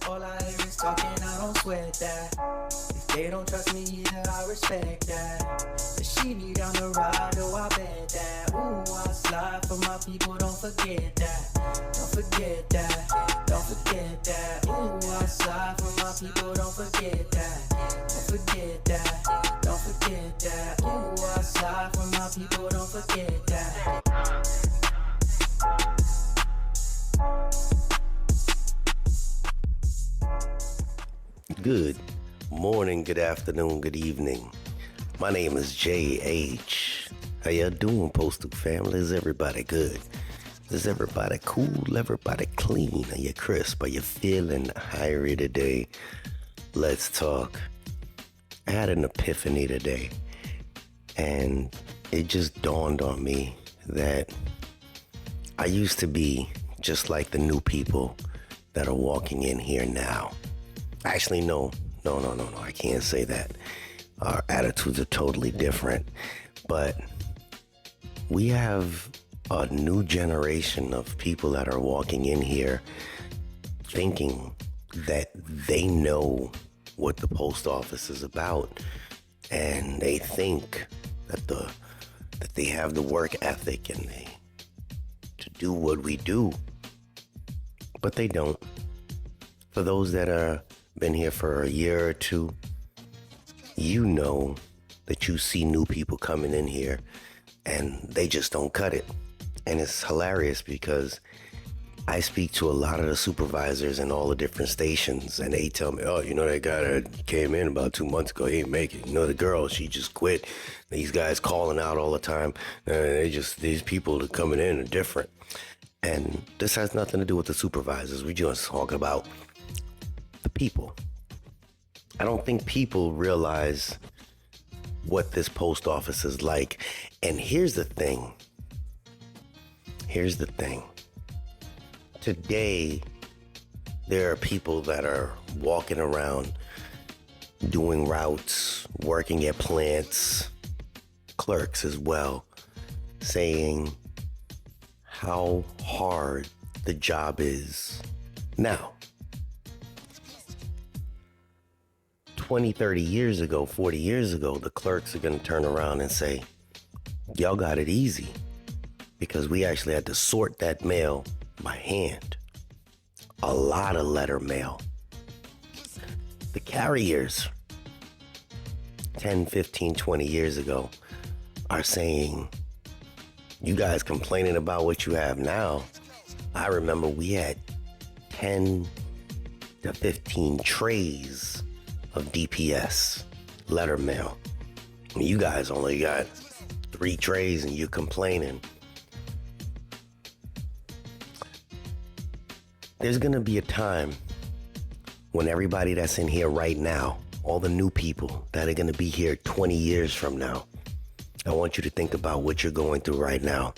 All I hear is talking, I don't sweat that. If they don't trust me either, I respect that. The she need down the ride, oh I bet that. Ooh, I slide for my people, don't forget that. Don't forget that, don't forget that. Ooh, I slide for my people, don't forget that. Don't forget that, don't forget that. Ooh, I slide for my people, don't forget that. Good morning, good afternoon, good evening. My name is JH. How y'all doing, Postal family? Is everybody good? Is everybody cool? Everybody clean? Are you crisp? Are you feeling hairy today? Let's talk. I had an epiphany today, and it just dawned on me that I used to be just like the new people that are walking in here now. Actually, no, I can't say that. Our attitudes are totally different, but we have a new generation of people that are walking in here thinking that they know what the post office is about, and they think that they have the work ethic and to do what we do, but they don't. For those that are been here for a year or two, you know that you see new people coming in here and they just don't cut it. And it's hilarious because I speak to a lot of the supervisors in all the different stations, and they tell me, oh, you know, that guy that came in about 2 months ago, he didn't make it. You know, the girl, she just quit. These guys calling out all the time. These people that are coming in are different. And this has nothing to do with the supervisors. We just talk about the people. I don't think people realize what this post office is like. And here's the thing. Today, there are people that are walking around doing routes, working at plants, clerks as well, saying how hard the job is. Now, 20, 30 years ago, 40 years ago, the clerks are going to turn around and say, y'all got it easy, because we actually had to sort that mail by hand. A lot of letter mail. The carriers 10, 15, 20 years ago are saying, you guys complaining about what you have now. I remember we had 10 to 15 trays of DPS letter mail. You guys only got 3 trays and you're complaining. There's gonna be a time when everybody that's in here right now, all the new people that are gonna be here 20 years from now, I want you to think about what you're going through right now.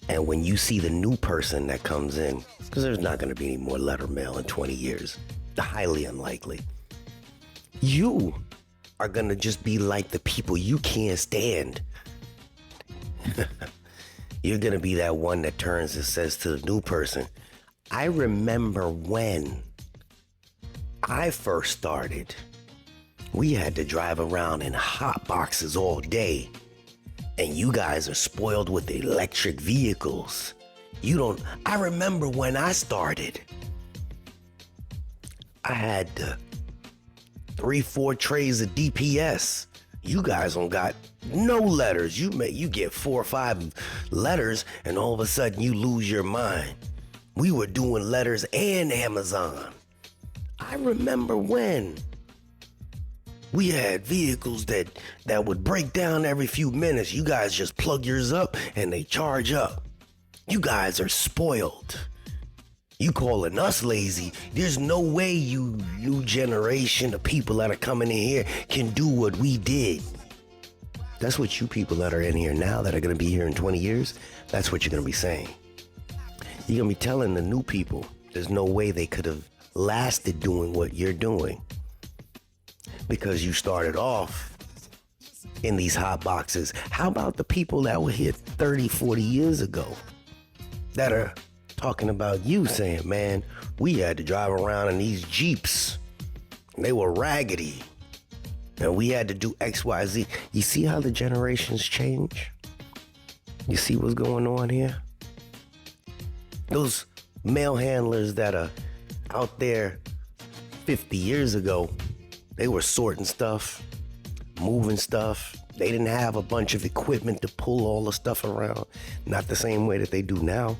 And when you see the new person that comes in, because there's not gonna be any more letter mail in 20 years, highly unlikely. You are gonna just be like the people you can't stand. You're gonna be that one that turns and says to the new person, I remember when I first started, we had to drive around in hot boxes all day, and you guys are spoiled with electric vehicles. I remember when I started, I had 3-4 trays of DPS. You guys don't got no letters. You get 4 or 5 letters, and all of a sudden you lose your mind. We were doing letters and Amazon. I remember when we had vehicles that would break down every few minutes. You guys just plug yours up and they charge up. You guys are spoiled. You calling us lazy. There's no way you new generation of people that are coming in here can do what we did. That's what you people that are in here now that are going to be here in 20 years, that's what you're going to be saying. You're going to be telling the new people there's no way they could have lasted doing what you're doing, because you started off in these hot boxes. How about the people that were here 30, 40 years ago that are talking about you saying, man, we had to drive around in these Jeeps. They were raggedy. And we had to do X, Y, Z. You see how the generations change? You see what's going on here? Those mail handlers that are out there 50 years ago, they were sorting stuff, moving stuff. They didn't have a bunch of equipment to pull all the stuff around. Not the same way that they do now.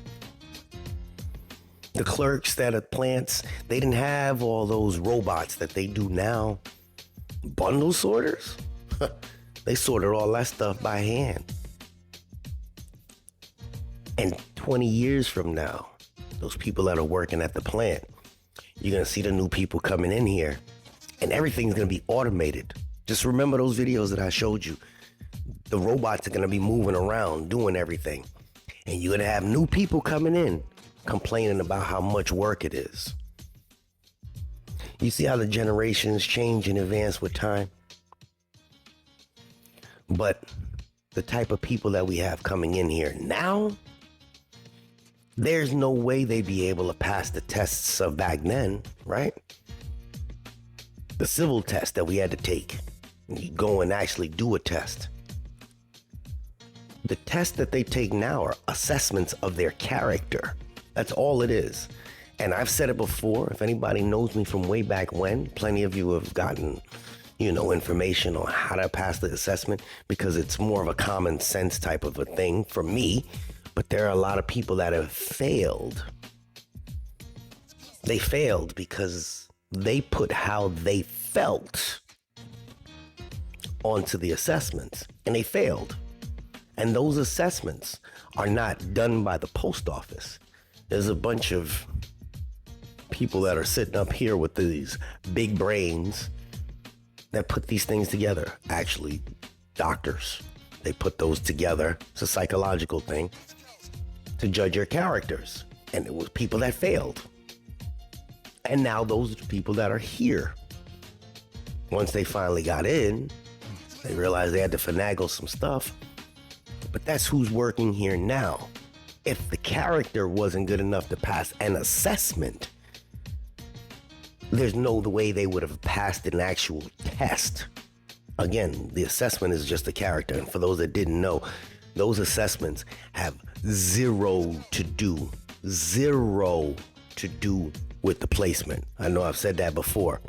The clerks that at plants, they didn't have all those robots that they do now. Bundle sorters? They sorted all that stuff by hand. And 20 years from now, those people that are working at the plant, you're going to see the new people coming in here and everything's going to be automated. Just remember those videos that I showed you. The robots are going to be moving around, doing everything. And you're going to have new people coming in, complaining about how much work it is. You see how the generations change and advance with time? But the type of people that we have coming in here now, there's no way they'd be able to pass the tests of back then, right? The civil test that we had to take. You go and actually do a test. The tests that they take now are assessments of their character. That's all it is. And I've said it before, if anybody knows me from way back when, plenty of you have gotten, information on how to pass the assessment because it's more of a common sense type of a thing for me. But there are a lot of people that have failed. They failed because they put how they felt onto the assessments and they failed. And those assessments are not done by the post office. There's a bunch of people that are sitting up here with these big brains that put these things together. Actually, doctors, they put those together. It's a psychological thing to judge your characters. And it was people that failed. And now those are the people that are here. Once they finally got in, they realized they had to finagle some stuff. But that's who's working here now. If the character wasn't good enough to pass an assessment, there's no way they would have passed an actual test. Again, the assessment is just a character. And for those that didn't know, those assessments have zero to do with the placement. I know I've said that before.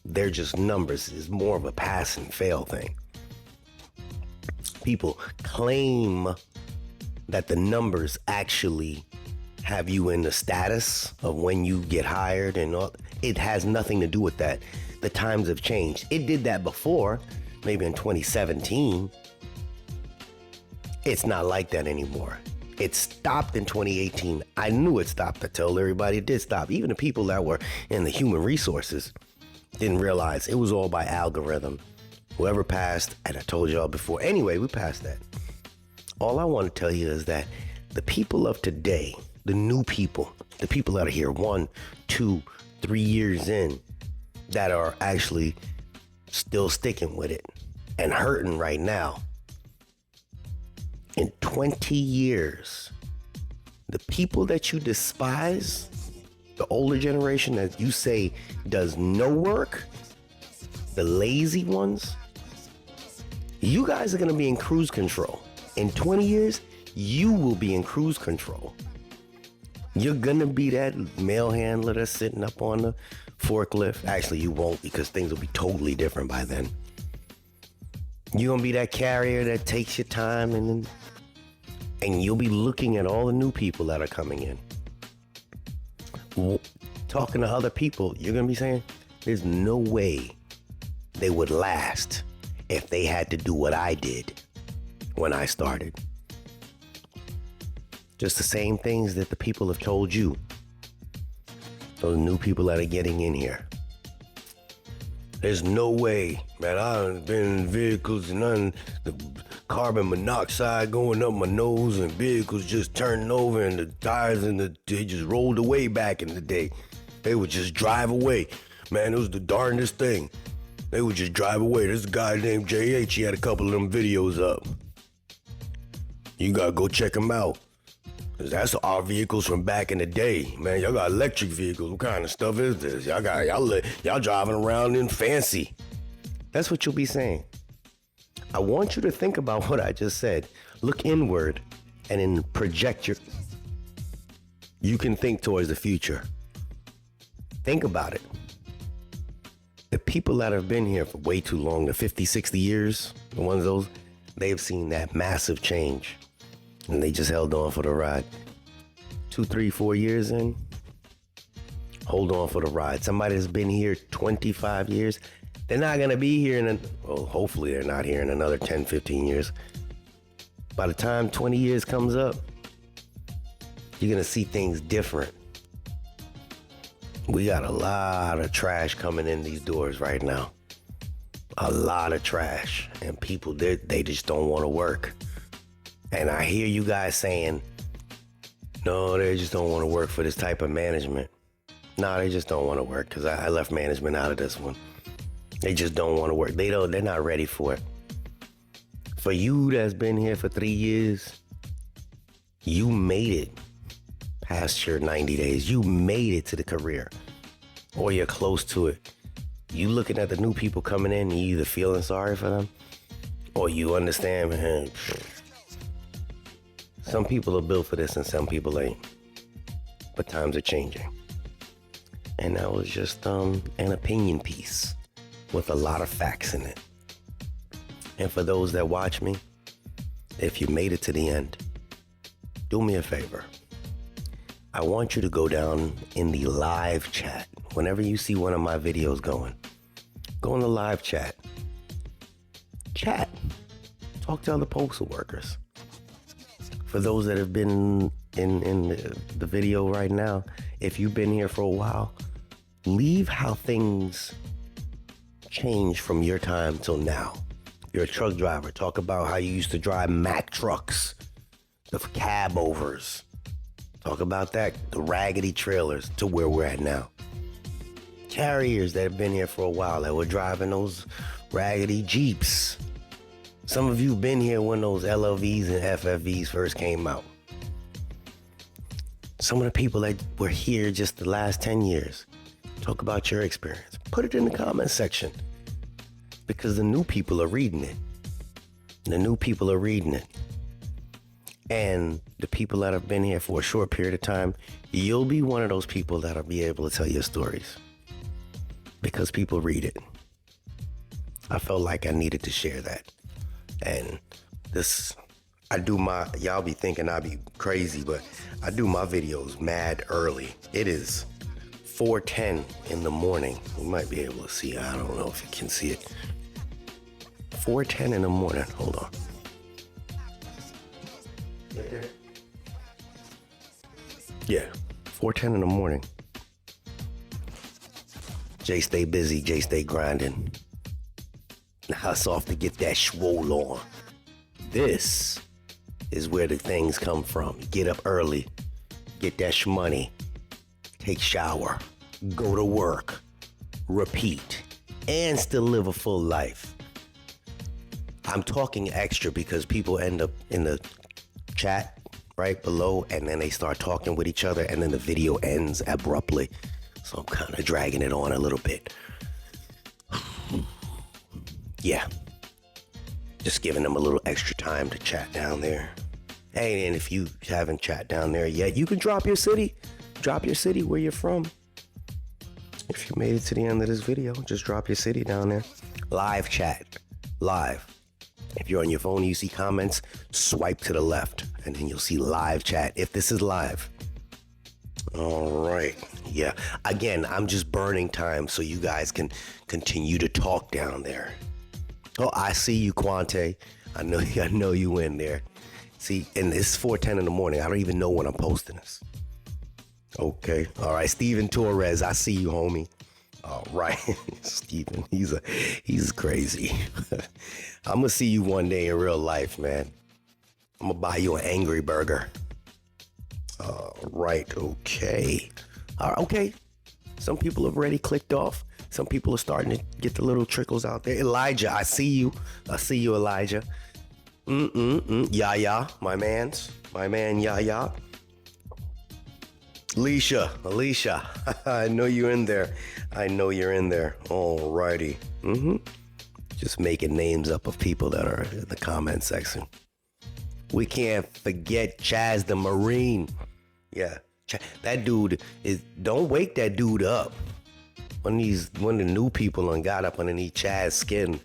They're just numbers. It's more of a pass and fail thing. People claim that the numbers actually have you in the status of when you get hired and all. It has nothing to do with that. The times have changed. It did that before, maybe in 2017. It's not like that anymore. It stopped in 2018. I knew it stopped. I told everybody it did stop. Even the people that were in the human resources didn't realize it was all by algorithm. Whoever passed, and I told y'all before. Anyway, we passed that. All I want to tell you is that the people of today, the new people, the people that are here 1, 2, 3 years in, that are actually still sticking with it and hurting right now. In 20 years, the people that you despise, the older generation that you say does no work, the lazy ones, you guys are going to be in cruise control. In 20 years, you will be in cruise control. You're going to be that mail handler that's sitting up on the forklift. Actually, you won't, because things will be totally different by then. You're going to be that carrier that takes your time, and you'll be looking at all the new people that are coming in. Talking to other people, you're going to be saying, there's no way they would last if they had to do what I did when I started. Just the same things that the people have told you. Those new people that are getting in here. There's no way, man. I've been in vehicles and the carbon monoxide going up my nose and vehicles just turning over and the tires they just rolled away back in the day. They would just drive away. Man, it was the darndest thing. They would just drive away. There's a guy named JH. He had a couple of them videos up. You gotta go check him out. 'Cause that's our vehicles from back in the day. Man, y'all got electric vehicles. What kind of stuff is this? Y'all driving around in fancy. That's what you'll be saying. I want you to think about what I just said. Look inward and then project you can think towards the future. Think about it. The people that have been here for way too long, the 50, 60 years, the ones those, they've seen that massive change. And they just held on for the ride. 2, 3, 4 years in, hold on for the ride. Somebody that's been here 25 years, they're not going to be here hopefully they're not here in another 10, 15 years. By the time 20 years comes up, you're going to see things different. We got a lot of trash coming in these doors right now. A lot of trash. And people, they just don't want to work. And I hear you guys saying, no, they just don't want to work for this type of management. No, they just don't want to work because I left management out of this one. They just don't want to work. They're not ready for it. For you that's been here for 3 years, you made it past your 90 days. You made it to the career, or you're close to it. You looking at the new people coming in, you either feeling sorry for them, or you understand, man, some people are built for this and some people ain't. But times are changing. And that was just an opinion piece with a lot of facts in it. And for those that watch me, if you made it to the end, do me a favor. I want you to go down in the live chat. Whenever you see one of my videos go in the live chat. Chat. Talk to other postal workers. For those that have been in the video right now, if you've been here for a while, leave how things change from your time till now. You're a truck driver. Talk about how you used to drive Mack trucks, the cab overs. Talk about that, the raggedy trailers to where we're at now. Carriers that have been here for a while that were driving those raggedy Jeeps. Some of you have been here when those LLVs and FFVs first came out. Some of the people that were here just the last 10 years. Talk about your experience. Put it in the comment section. Because the new people are reading it. The new people are reading it. And the people that have been here for a short period of time, you'll be one of those people that'll be able to tell your stories. Because people read it. I felt like I needed to share that. And y'all be thinking I be crazy, but I do my videos mad early. It is 4:10 in the morning. You might be able to see. I don't know if you can see it. 4:10 in the morning. Hold on. Right there. Yeah, 4:10 in the morning. Jay stay busy, Jay stay grinding. Now it's off to get that swole on. This is where the things come from. Get up early, get that shmoney, take shower, go to work, repeat, and still live a full life. I'm talking extra because people end up in the chat right below and then they start talking with each other and then the video ends abruptly. So I'm kind of dragging it on a little bit. Yeah. Just giving them a little extra time to chat down there. Hey, and if you haven't chat down there yet, you can drop your city. Drop your city where you're from. If you made it to the end of this video, just drop your city down there. Live chat. Live. If you're on your phone and you see comments, swipe to the left and then you'll see live chat if this is live. All right. Yeah. Again, I'm just burning time so you guys can continue to talk down there. Oh, I see you, Quante. I know you in there. See, and it's 4:10 in the morning. I don't even know when I'm posting this. Okay. All right. Steven Torres, I see you, homie. All right. Steven, he's crazy. I'm going to see you one day in real life, man. I'm going to buy you an Angry Burger. All right. Okay. All right. Okay. Some people have already clicked off. Some people are starting to get the little trickles out there. Elijah, I see you. I see you, Elijah. Yaya, my man, Yaya. Alicia, I know you're in there. All righty. Just making names up of people that are in the comment section. We can't forget Chaz the Marine. Yeah, that dude is. Don't wake that dude up. One of the new people and got up underneath Chaz's skin.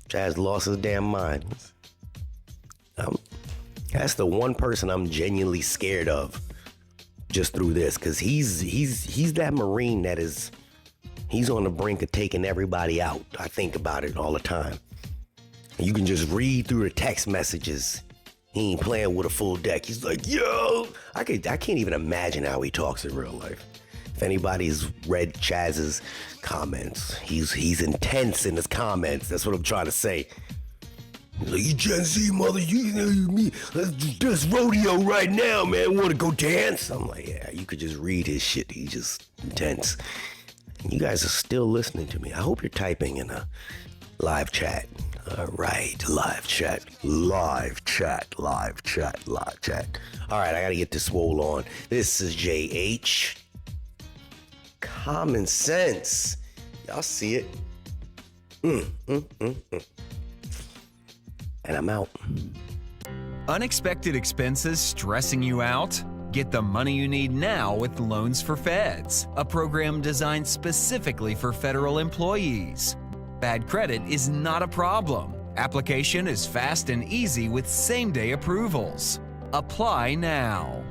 Chaz lost his damn mind. That's the one person I'm genuinely scared of, just through this, because he's that Marine that is. He's on the brink of taking everybody out. I think about it all the time. You can just read through the text messages. He ain't playing with a full deck. He's like, yo, I can't even imagine how he talks in real life. If anybody's read Chaz's comments, he's intense in his comments. That's what I'm trying to say. He's like, you Gen Z mother, you know me. Let's do this rodeo right now, man. Want to go dance? I'm like, yeah, you could just read his shit. He's just intense. You guys are still listening to me. I hope you're typing in a live chat. All right, live chat. All right, I got to get this swole on. This is JH. Common sense. Y'all see it. And I'm out. Unexpected expenses stressing you out? Get the money you need now with Loans for Feds, a program designed specifically for federal employees. Bad credit is not a problem. Application is fast and easy with same-day approvals. Apply now.